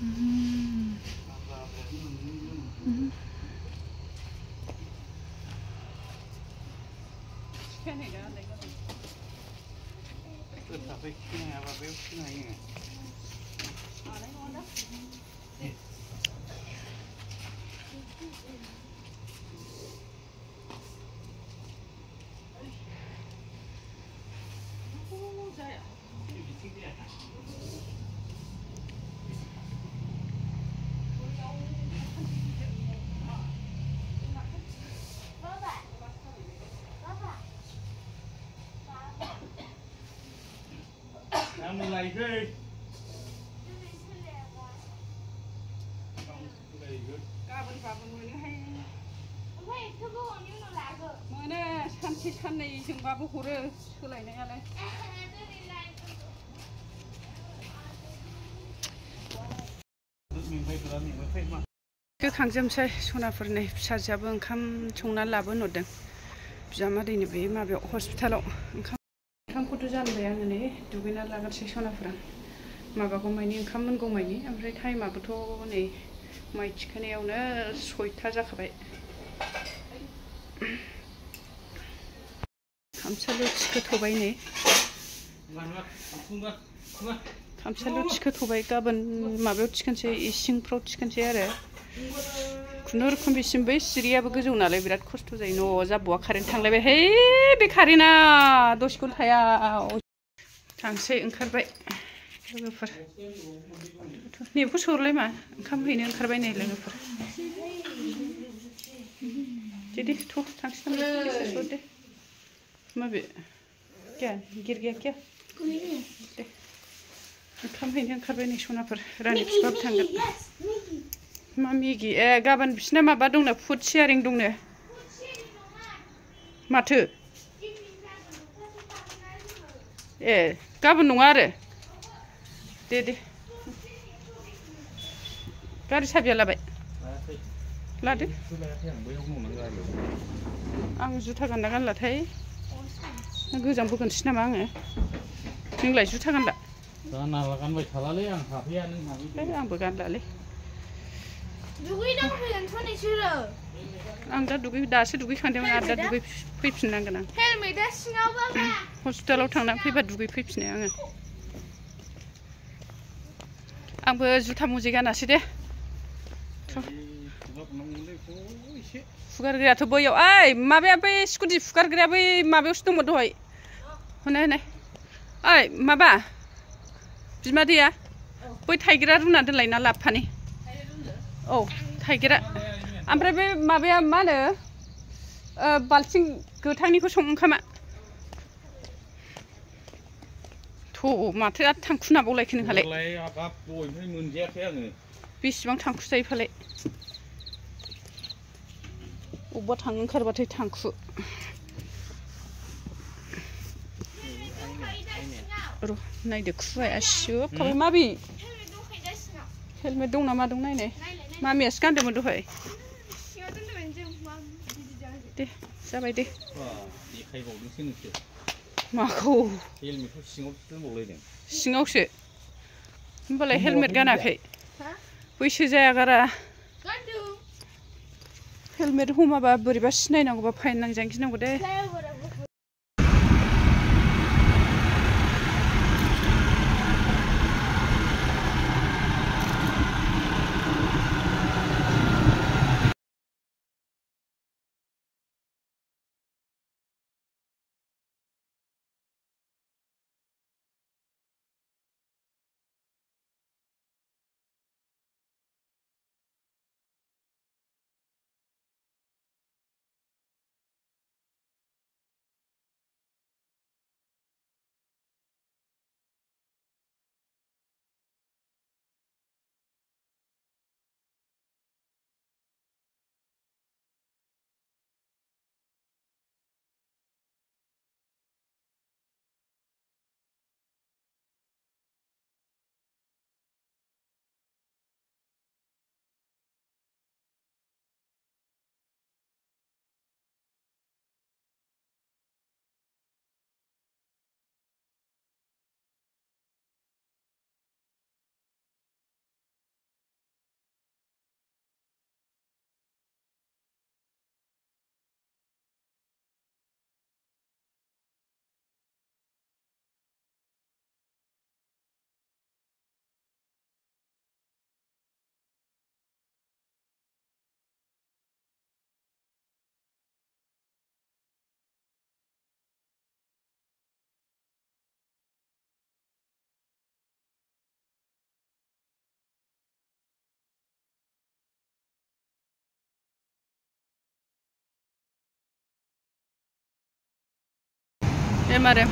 Mình lấy cái mana सानसे साननै जोंबाबो हरो सोलायनायालाय गोखांजोबसै सनाफोरनि फिसाजोआबो ओंखाम संनानै लाबोनहरदों बिजामादैनि बे माबायाव हस्पिटालाव ओंखामखौथ' जानबाय आङो नै दुगैनानै लाग्रोसै सनाफोरा माबागौमानि ओंखाम मोनगौमानि ओमफ्राय टाइमाबोथ' नै माइ थिखोनायावनो 6टा जाखाबाय खामसालियाव थिखोथ'बाय नै खामसालियाव थिखोथ'बाय गाबोन माबायाव थिखोनोसै इसिंफ्राव थिखोनोसै आरो खुनुरुखुम बिसिम बै सिरियाबो गोजौ नालाय बिराद खस्थ' जायो न' जाबौआ कारेन्ट थांलायबाय है बे कारेन्टआ दसेखौनो थाया थांसै ओंखारबाय लोगोफोर नेबखौ सोहरलाय मा ओंखाम हैनो ओंखारबाय नै लोगोफोर दे थ' थांसै नामा दे माबे क्या गिर गया क्या दे ओंखाम हैनो ओंखारबाय नै सनाफोर रानि बिफाबो थांगोन मा मेगि गाबोन बिसिना माबा दंनो फुड शेयारिं दंनो माथो गाबोन नङा आरो दे गारि साबिया लाबाय लादो आं जुथा गानना गानलाथाय गोजां बोगोनसै नामा आङो नोंलाय जुथा गानला गानबाय थालालै आं हाफैया नों हाफै आंबो गानलालै आं दा दासो दुगैखांदोंमोन आरो दा दुगैफैफिननांगोन आं हेलमेटआ सिङाव बाबा हस्पिटालाव थांनानै फैबा दुगैफैफिनो आंबो जुथा मुजि गानासै दे फुगारग्रायाथ' बैयाव ओइ माबाया बै स्कुटि फुगारग्राया बै माबायावसो दंमोन दहाय हनै ओइ माबा बिमादैया बै थाइगिरा रुना दोनलाय ना लाबफानि औ थाइगिरा ओमफ्राय बे माबाया मा होनो बाल्थिं गोथांनिखौ सं ओंखामा थ' माथो आरो थांखु नाबावलायखो नोंहालाय बेसेबां थांखु जायो फालाय अबेबा थांनो ओंखारबाथाय थांखु र' नायदो खुवाया सिजोबखाबाय माबि हेलमेट दं ना मा दं नायनाय मामियासो गानदोंमोन दहाय दे जाबाय दे माखौ सिङावसो होमबालाय हेलमेट गानाखै बैसो जाया गारा हेलमेट हमाबा बोरैबा सिनायनांगौबा फाइन नांजानो गिनांगौ दे मारे